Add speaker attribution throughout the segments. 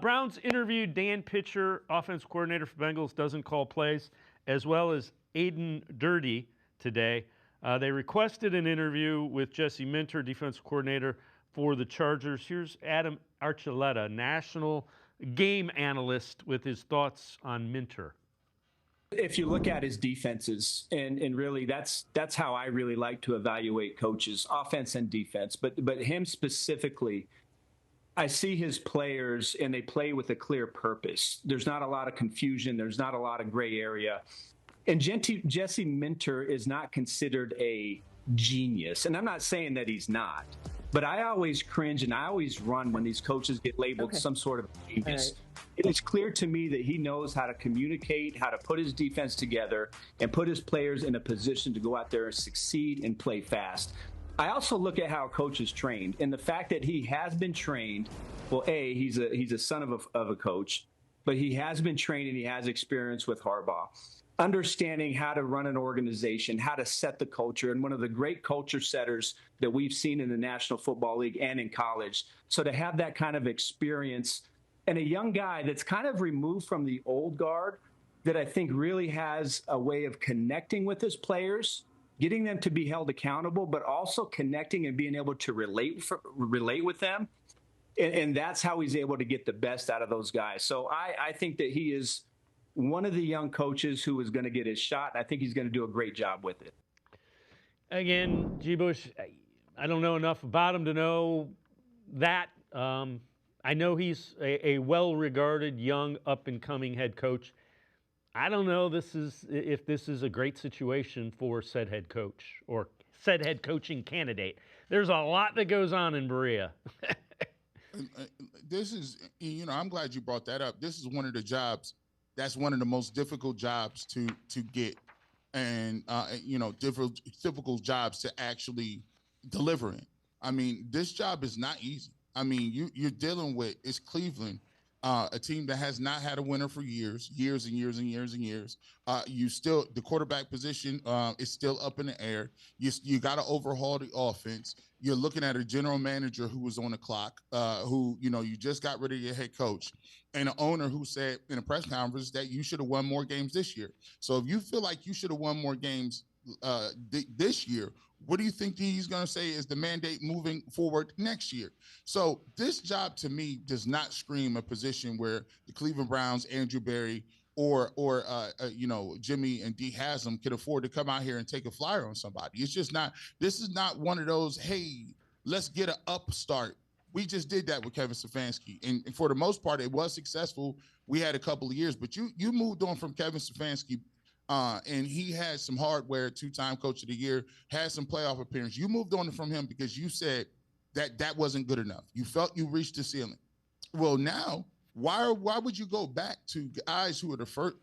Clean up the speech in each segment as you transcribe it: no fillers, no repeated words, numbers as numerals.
Speaker 1: Browns interviewed Dan Pitcher, offense coordinator for Bengals, doesn't call plays, as well as Aiden Dirty today. They requested an interview with Jesse Minter, defensive coordinator for the Chargers. Here's Adam Archuleta, national game analyst, with his thoughts on Minter.
Speaker 2: If you look at his defenses, and really that's how I really like to evaluate coaches, offense and defense, but him specifically, I see his players and they play with a clear purpose. There's not a lot of confusion. There's not a lot of gray area. And Jesse Minter is not considered a genius. And I'm not saying that he's not, but I always cringe and I always run when these coaches get labeled some sort of genius. It is clear to me that he knows how to communicate, how to put his defense together, and put his players in a position to go out there and succeed and play fast. I also look at how a coach is trained, and the fact that he has been trained. Well, he's a son of a coach, but he has been trained and he has experience with Harbaugh, understanding how to run an organization, how to set the culture, and one of the great culture setters that we've seen in the National Football League and in college. So to have that kind of experience, and a young guy that's kind of removed from the old guard, that I think really has a way of connecting with his players, getting them to be held accountable, but also connecting and being able to relate with them. And that's how he's able to get the best out of those guys. So I think that he is one of the young coaches who is going to get his shot. I think he's going to do a great job with it.
Speaker 1: Again, G. Bush, I don't know enough about him to know that. I know he's a well-regarded, young, up-and-coming head coach. I don't know if this is a great situation for said head coach or said head coaching candidate. There's a lot that goes on in Berea.
Speaker 3: This is, I'm glad you brought that up. This is one of the jobs that's one of the most difficult jobs to get, and difficult jobs to actually deliver in. I mean, this job is not easy. I mean, you're dealing with, it's Cleveland, a team that has not had a winner for years and years and years and years. The quarterback position is still up in the air. You got to overhaul the offense. You're looking at a general manager who was on the clock, who, you just got rid of your head coach, and an owner who said in a press conference that you should have won more games this year. So if you feel like you should have won more games this year, what do you think he's going to say is the mandate moving forward next year? So this job to me does not scream a position where the Cleveland Browns, Andrew Berry, or Jimmy and Dee Haslam could afford to come out here and take a flyer on somebody. It's just not. This is not one of those, hey, let's get an upstart. We just did that with Kevin Stefanski, and for the most part, it was successful. We had a couple of years, but you moved on from Kevin Stefanski. And he had some hardware, two-time coach of the year, had some playoff appearance. You moved on from him because you said that wasn't good enough. You felt you reached the ceiling. Well, now, why would you go back to guys who are the first?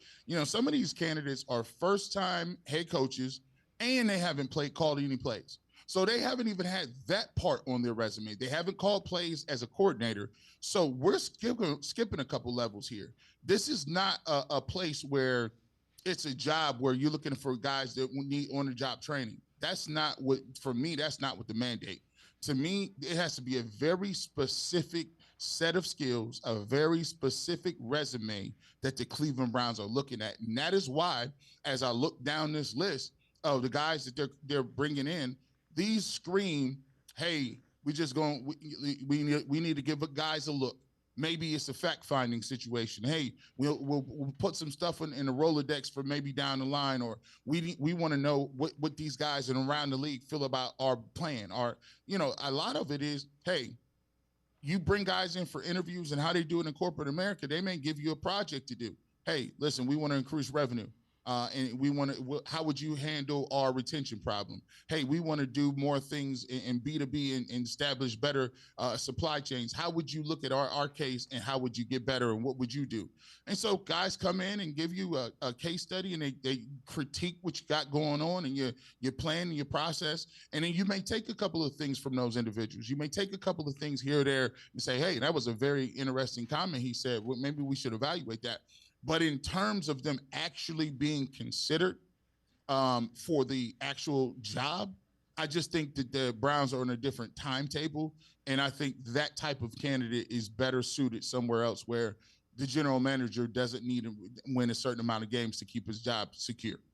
Speaker 3: Some of these candidates are first-time head coaches, and they haven't called any plays. So they haven't even had that part on their resume. They haven't called plays as a coordinator. So we're skipping a couple levels here. This is not a place where it's a job where you're looking for guys that need on-the-job training. That's not what the mandate. To me, it has to be a very specific set of skills, a very specific resume that the Cleveland Browns are looking at. And that is why, as I look down this list of the guys that they're bringing in, these scream, hey, we need to give guys a look. Maybe it's a fact-finding situation. Hey, we'll put some stuff in the Rolodex for maybe down the line, or we want to know what these guys and around the league feel about our plan. Or, a lot of it is, hey, you bring guys in for interviews and how they do it in corporate America, they may give you a project to do. Hey, listen, we want to increase revenue. And we want to, how would you handle our retention problem? Hey, we want to do more things in B2B and establish better supply chains. How would you look at our case, and how would you get better, and what would you do? And so guys come in and give you a case study, and they critique what you got going on and your plan and your process. And then you may take a couple of things from those individuals. You may take a couple of things here or there and say, hey, that was a very interesting comment he said. Well, maybe we should evaluate that. But in terms of them actually being considered for the actual job, I just think that the Browns are on a different timetable. And I think that type of candidate is better suited somewhere else where the general manager doesn't need to win a certain amount of games to keep his job secure.